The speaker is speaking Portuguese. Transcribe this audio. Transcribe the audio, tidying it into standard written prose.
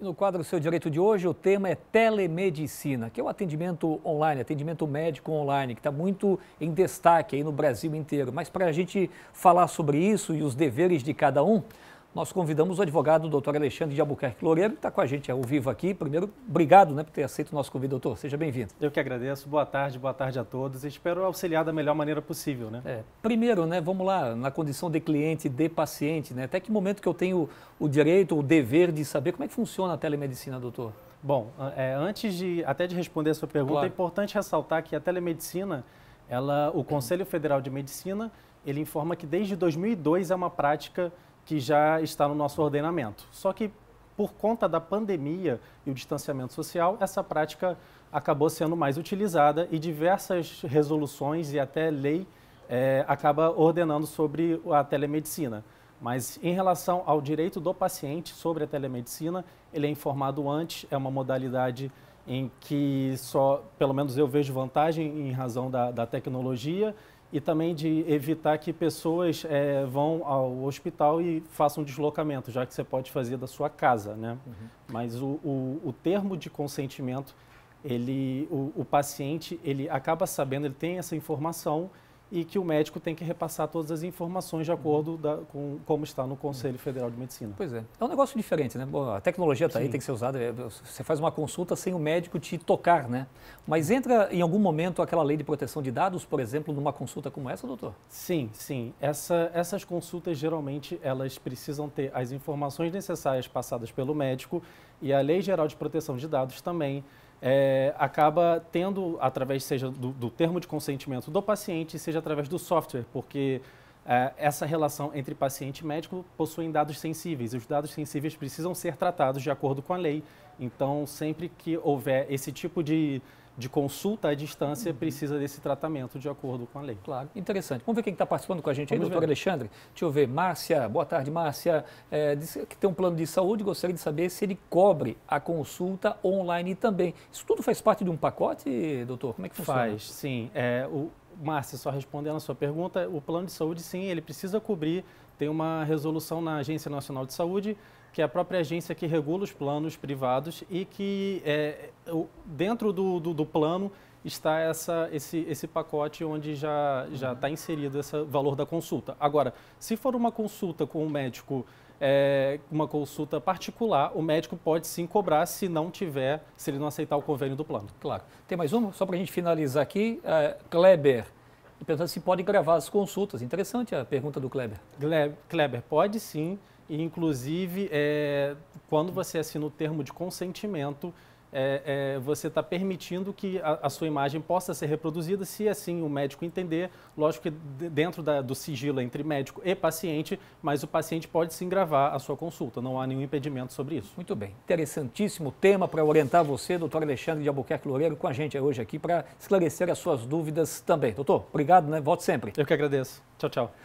No quadro Seu Direito de hoje, o tema é telemedicina, que é o atendimento online, atendimento médico online, que está muito em destaque aí no Brasil inteiro. Mas para a gente falar sobre isso e os deveres de cada um, nós convidamos o advogado Dr. Alexandre de Albuquerque Loureiro, que está com a gente ao vivo aqui. Primeiro, obrigado por ter aceito o nosso convite, doutor. Seja bem-vindo. Eu que agradeço. Boa tarde a todos. Espero auxiliar da melhor maneira possível, né? Primeiro, vamos lá, na condição de cliente, de paciente, até que momento que eu tenho o direito, o dever de saber como é que funciona a telemedicina, doutor? Bom, antes de responder a sua pergunta, claro, é importante ressaltar que a telemedicina, o Conselho Federal de Medicina, ele informa que desde 2002 é uma prática que já está no nosso ordenamento. Só que, por conta da pandemia e o distanciamento social, essa prática acabou sendo mais utilizada e diversas resoluções e até lei acaba ordenando sobre a telemedicina. Mas, em relação ao direito do paciente sobre a telemedicina, ele é informado antes, é uma modalidade em que pelo menos eu vejo vantagem em razão da tecnologia e também de evitar que pessoas vão ao hospital e façam deslocamento, já que você pode fazer da sua casa, né? Uhum. Mas o termo de consentimento, o paciente, ele acaba sabendo, ele tem essa informação e que o médico tem que repassar todas as informações de acordo com como está no Conselho Federal de Medicina. Pois é. É um negócio diferente, né? Bom, a tecnologia está aí, tem que ser usada. Você faz uma consulta sem o médico te tocar, né? Mas entra em algum momento aquela lei de proteção de dados, por exemplo, numa consulta como essa, doutor? Sim, sim. Essas consultas, geralmente, elas precisam ter as informações necessárias passadas pelo médico e a Lei Geral de Proteção de Dados também acaba tendo, através seja do termo de consentimento do paciente, seja através do software, porque essa relação entre paciente e médico possuem dados sensíveis. Os dados sensíveis precisam ser tratados de acordo com a lei. Então, sempre que houver esse tipo de consulta à distância, precisa desse tratamento de acordo com a lei. Claro, interessante. Vamos ver quem está participando com a gente aí, doutor Alexandre. Deixa eu ver, Márcia, boa tarde, Márcia. Disse que tem um plano de saúde, gostaria de saber se ele cobre a consulta online também. Isso tudo faz parte de um pacote, doutor? Como é que funciona? Faz, sim. Márcia, só respondendo a sua pergunta, o plano de saúde, sim, ele precisa cobrir, tem uma resolução na Agência Nacional de Saúde, que é a própria agência que regula os planos privados e que dentro do plano está esse pacote onde já está inserido esse valor da consulta. Agora, se for uma consulta com um médico, uma consulta particular, o médico pode sim cobrar se ele não aceitar o convênio do plano. Claro. Tem mais uma? Só para a gente finalizar aqui, Kleber, perguntando se pode gravar as consultas. Interessante a pergunta do Kleber. Kleber, pode sim. E, inclusive, quando você assina o termo de consentimento, você está permitindo que a sua imagem possa ser reproduzida, se assim o médico entender, lógico que dentro do sigilo entre médico e paciente, mas o paciente pode sim gravar a sua consulta, não há nenhum impedimento sobre isso. Muito bem, interessantíssimo tema para orientar você, doutor Alexandre de Albuquerque Loureiro, com a gente hoje aqui para esclarecer as suas dúvidas também. Doutor, obrigado, volte sempre. Eu que agradeço. Tchau, tchau.